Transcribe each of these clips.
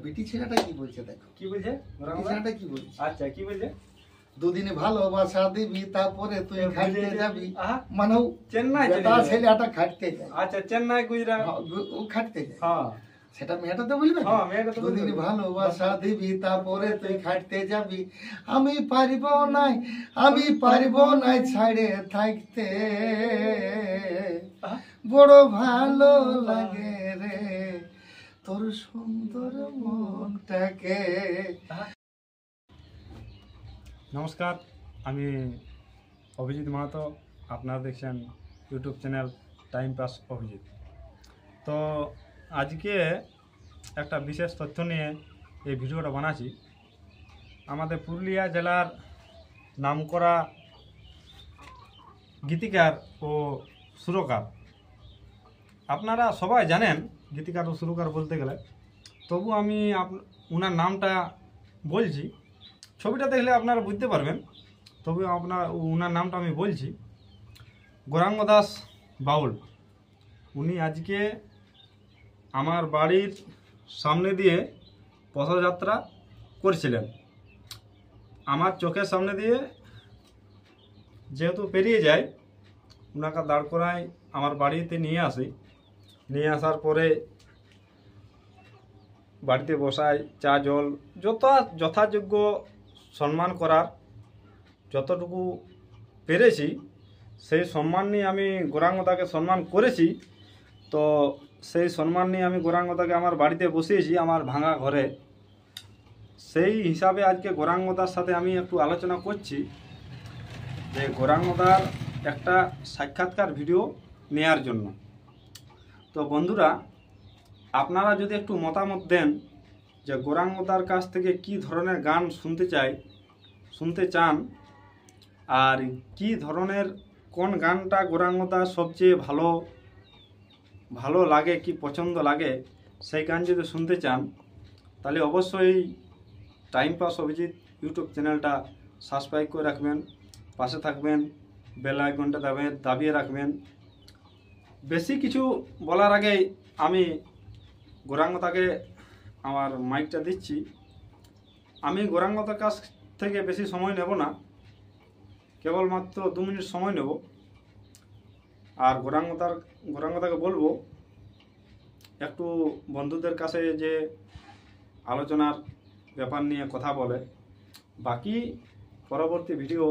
বিটি ছেলেটা কি বলছে দেখো, কি বলছে ছেলেটা কি বলছে? আচ্ছা কি বলছে? দুদিনে ভালোবাসা দিবি তারপরে তুই খাটতে যাবি। মানে চেন্নাই ছেলেটা খাটতে যায়। আচ্ছা চেন্নাই গুজরাট ও খাটতে যায়। হ্যাঁ সেটা মেয়েটা তো বলবে। হ্যাঁ মেয়েটা তো দুদিন ভালোবাসা দিবি তারপরে তুই খাটতে যাবি। আমি পারিব নাই, আমি পারিব নাই ছাড়ে থাকতে, বড় ভালো লাগে রে তোর সুন্দর মনটাকে। নমস্কার, আমি অভিজিৎ মাহাতো। আপনারা দেখছেন YouTube channel time pass Abhijit. তো আজকে একটা বিশেষ তথ্য নিয়ে এই ভিডিওটা বানাচ্ছি। আমাদের পুরুলিয়া জেলার নামকরা গীতিকার ও সুরকার, আপনারা সবাই জানেন গীতিকার ও সুরকার বলতে গেলে, তবু আমি ওনার নামটা বলছি। ছবিটা দেখলে আপনারা বুঝতে পারবেন, তবু ওনার নামটা আমি বলছি। গৌরাঙ্গ দাস বাউল। উনি আজকে আমার বাড়ির সামনে দিয়ে পথযাত্রা করছিলেন। আমার চোখের সামনে দিয়ে যেহেতু পেরিয়ে যায়, ওনাকে দাঁড় করায় আমার বাড়িতে নিয়ে আসি। নিয়ে আসার পরে বাড়িতে বসায়, চা জল যথাযোগ্য সম্মান করার যতটুকু পেরেছি সেই সম্মান নিয়ে আমি গৌরাঙ্গদাকে সম্মান করেছি। তো সেই সম্মান নিয়ে আমি গৌরাঙ্গদাকে আমার বাড়িতে বসিয়েছি, আমার ভাঙা ঘরে। সেই হিসাবে আজকে গৌরাঙ্গদার সাথে আমি একটু আলোচনা করছি যে গৌরাঙ্গদার একটা সাক্ষাৎকার ভিডিও নেয়ার জন্য। তো বন্ধুরা, আপনারা যদি একটু মতামত দেন যে গৌরাঙ্গদার কাছ থেকে কি ধরনের গান শুনতে চান, আর কি ধরনের কোন গানটা গৌরাঙ্গদার সবচেয়ে ভালো লাগে, কি পছন্দ লাগে, সেই গান যদি শুনতে চান, তাহলে অবশ্যই টাইম পাস অভিজিৎ ইউটিউব চ্যানেলটা সাবস্ক্রাইব করে রাখবেন, পাশে থাকবেন, বেল আইকনটা দাবিয়ে রাখবেন। বেশি কিছু বলার আগেই আমি গৌরাঙ্গদাকে আমার মাইকটা দিচ্ছি। আমি গৌরাঙ্গদার কাছ থেকে বেশি সময় নেব না, কেবলমাত্র 2 মিনিট সময় নেব। আর গৌরাঙ্গদাকে বলবো একটু বন্ধুদের কাছে যে আলোচনার ব্যাপার নিয়ে কথা বলে। বাকি পরবর্তী ভিডিও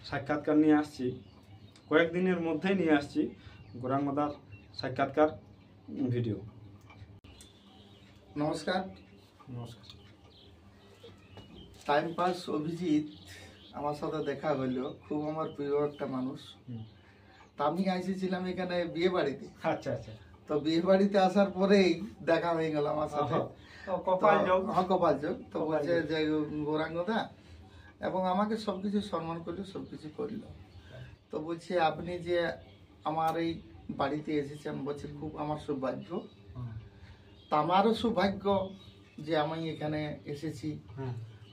সাক্ষাৎকার নিয়ে আসছি, কয়েকদিনের মধ্যেই নিয়ে আসছি গৌরাঙ্গদার সাক্ষাৎকার ভিডিও। নমস্কার। নমস্কার। টাইম পাস অভিজিৎ আমার সাথে দেখা হইল, খুব আমার প্রিয় একটা মানুষ। তা আমি এসেছিলাম এখানে বিয়ে বাড়িতে। আচ্ছা আচ্ছা। তো বিয়ে বাড়িতে আসার পরেই দেখা হয়ে গেল আমার সাথে। কপাল যোগ। তো বলছে যে গৌরাঙ্গদা, এবং আমাকে সবকিছু সম্মান করলো, সবকিছু করলো। তো বলছে আপনি যে আমার এই বাড়িতে এসেছেন, বলছে খুব আমার সৌভাগ্য। তা আমারও সৌভাগ্য যে আমি এখানে এসেছি।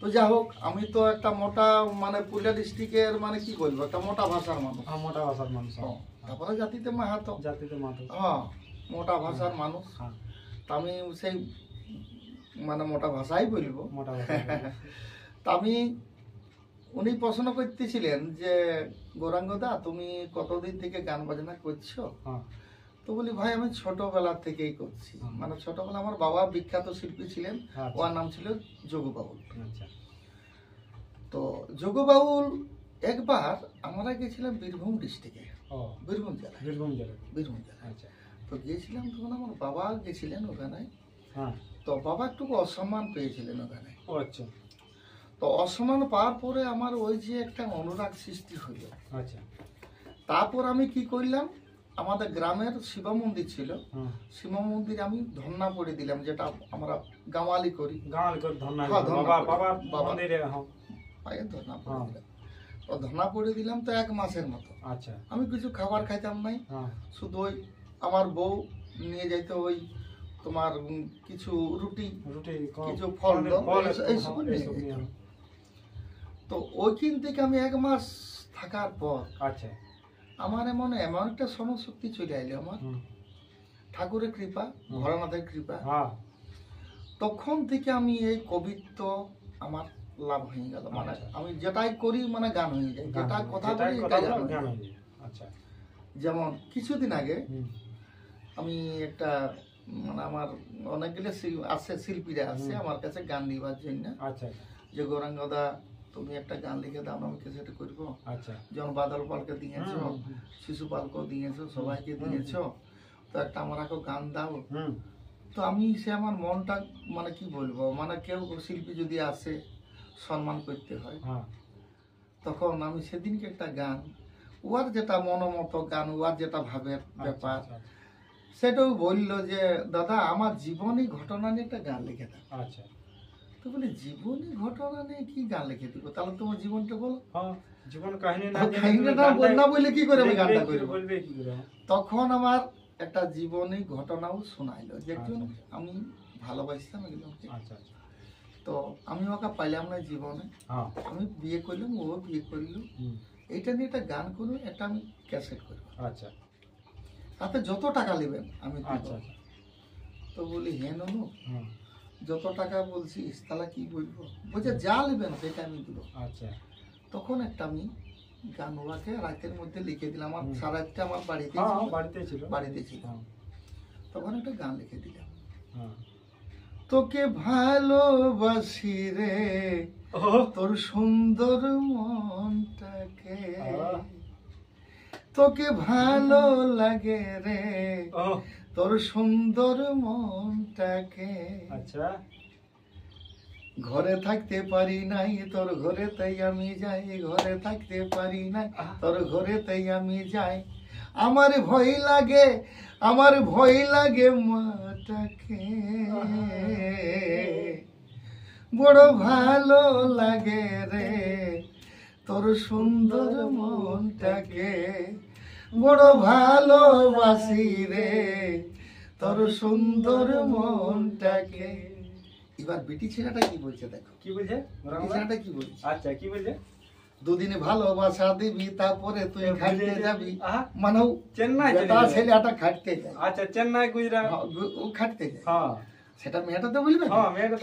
তো যাই হোক, আমি তো একটা মোটা পুরুলিয়া ডিস্ট্রিক্টের কি বলবো, একটা মোটা ভাষার মানুষ। তারপরে জাতিতে মাহাতো। হ্যাঁ, মোটা ভাষার মানুষ। তা আমি সেই মোটা ভাষাই বলবো। তা আমি উনি প্রশ্ন করতেছিলেন যে গৌরাঙ্গদা, তুমি কতদিন থেকে গান বাজনা করছো? তো বলি ভাই আমি ছোটবেলা থেকেই করছি। ছোটবেলা আমার বাবা বিখ্যাত শিল্পী ছিলেন, ওর নাম ছিল যোগু বাউল। তো যোগু বাউল একবার আমরা গেছিলাম বীরভূম ডিস্ট্রিক্টে, বীরভূম জেলা। তো গিয়েছিলাম, তখন আমার বাবা গেছিলেন ওখানে। তো বাবা একটু অসম্মান পেয়েছিলেন ওখানে। তো অসম্মান পাওয়ার পরে আমার ওই যে একটা অনুরাগ সৃষ্টি হইল। তারপর আমি কি করলাম, আমাদের গ্রামের শিব মন্দির ছিল, শিব মন্দিরে আমি ধন্না পড়ে দিলাম, যেটা আমরা গাওয়ালি করি। ধন্না পড়ে দিলাম। তো 1 মাসের মতো আমি কিছু খাবার খাইতাম নাই, শুধু ওই আমার বউ নিয়ে যাইতো ওই তোমার কিছু রুটি, কিছু ফল। তো ওইখান থেকে আমি 1 মাস থাকার পর আমার এমন একটা স্মরণশক্তি চলে আইলো আমার, ঠাকুরের কৃপা, ভোলানাথের কৃপা। তখন থেকে আমি এই কবিত্ব আমার লাভ হয়ে গেল, মানে আমি যেটাই করি মানে গান হয়ে যায়, যেটা কথা বলি এটাই গান হয়ে যায়। আচ্ছা, যেমন কিছুদিন আগে আমি একটা মানে আমার অনেকগুলো আছে শিল্পীরা আছে আমার কাছে গান নিবার জন্য। আচ্ছা, যে গৌরাঙ্গদা তুমি একটা গান লিখে দাও, আমি ক্যাসেট করবো। আচ্ছা, যেমন বাদল পালকে দিয়েছো, শিশুপালকে দিয়েছো, সবাইকে দিয়েছো, তো একটা আমার গান দাও। তো আমি সে আমার মনটা মানে কি বলবো, মানে কেউ শিল্পী যদি আসে সম্মান করতে হয়, তখন আমি সেদিনকে একটা গান, ওর যেটা মনোমত গান, ওর যেটা ভাবের ব্যাপার, সেটাও বললো যে দাদা আমার জীবনী ঘটনা নিয়ে একটা গান লিখে দাও। আচ্ছা, তো বলে জীবনী ঘটনা নিয়ে কি গান লিখে দিব, তাহলে তোমার জীবনটা বলো। জীবন কাহিনী না বললে কি করে আমি গানটা করবো। তখন আমার একটা জীবনী ঘটনাও শোনাইলো, যে একজন আমি ভালোবাসতাম একজনকে। তো আমি ওকে পাইলাম না জীবনে, আমি বিয়ে করলাম, ও বিয়ে করলো, এইটা নিয়ে একটা গান করবো, এটা আমি ক্যাসেট করবো। আচ্ছা, তাতে যত টাকা নেবেন আমি দিব। তো বলি হ্যাঁ ননু, যত টাকা বলছিস তাহলে কি বলবো, বলছে যা নেবেন সেটা আমি দিব। আচ্ছা, তখন একটা আমি গান ওকে রাতের মধ্যে লিখে দিলাম, আমার সারা রাতটা আমার বাড়িতে ছিল। তখন একটা গান লিখে দিলাম, তোকে ভালোবাসি রে তোর সুন্দর মনটাকে, তোকে ভালো লাগে রে তোর সুন্দর মনটাকে। আচ্ছা, ঘরে থাকতে পারি নাই তোর ঘরে তাই আমি যাই, ঘরে থাকতে পারি নাই তোর ঘরে তাই আমি যাই, আমার ভয় লাগে, আমার ভয় লাগে মাটাকে, বড় ভালো লাগে রে তোর সুন্দর মনটাকে, বড় ভালোবাসি রে তোর সুন্দর মনটাকে। এবার বিটি ছেলেটা কি বলছে দেখো, কি বলছে ছেলেটা কি বলছে। আচ্ছা, কি বলছে, দুদিন ভালোবাসা দিবি তারপরে তুই খাটতে যাবি, মানে চেন্নাই ছেলেটা খাটতে যায়। আচ্ছা, চেন্নাই গুজরাট ও খাটতে যায়, সেটা মেয়েটা তো বলবে।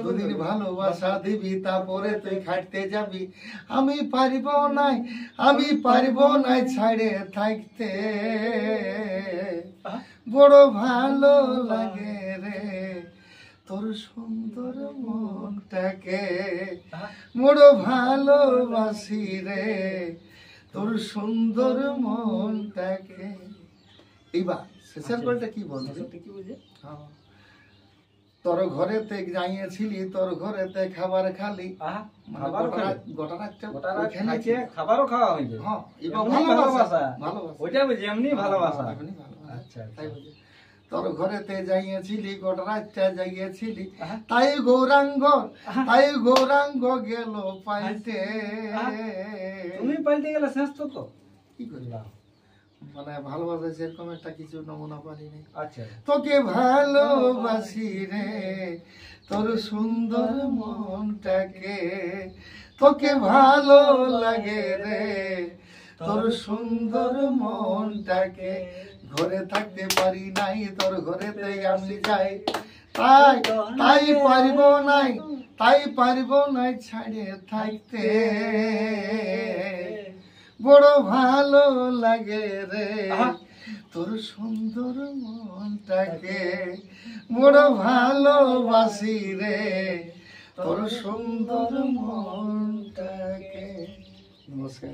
দুদিন ভালোবাসা দিবি তারপরে তুই খাটতে যাবি, আমি পারিব নাই, আমি পারিব নাই ছাড়ে থাকতে, বড় ভালো লাগে রে তোর সুন্দর মনটাকে, বড় ভালোবাসি রে তোর সুন্দর মনটাকে। এইবার শেষের বলটা কি বলছে, তোর ঘরেতে যাইয়েছিলি, তোর ঘরেতে খাবার খালি, খাবারও খাওয়া হয়েছে, ভালোবাসা ওইটা বুঝি এমনি ভালোবাসা। তোর ঘরেতে যাইয়েছিলি, গোটা রাতটা যাইয়েছিলি, তাই গৌরাঙ্গ গেল পাল্টে। তুমি পাল্টে গেলে শেষ তো কি করলাম, মানে ভালোবাসা সেরকম একটা কিছু নমুনা পারি নাই। আচ্ছা, তোকে ভালোবাসি রে তোর সুন্দর মনটাকে, তোকে ভালো লাগে রে তোর সুন্দর মনটাকে, ঘরে থাকতে পারি নাই তোর ঘরেতে আমি যাই, তাই পারিব নাই ছাড়ে থাকতে, বড় ভালো লাগে রে তোর সুন্দর মনটাকে, বড় ভালোবাসি রে তোর সুন্দর মনটাকে। নমস্কার।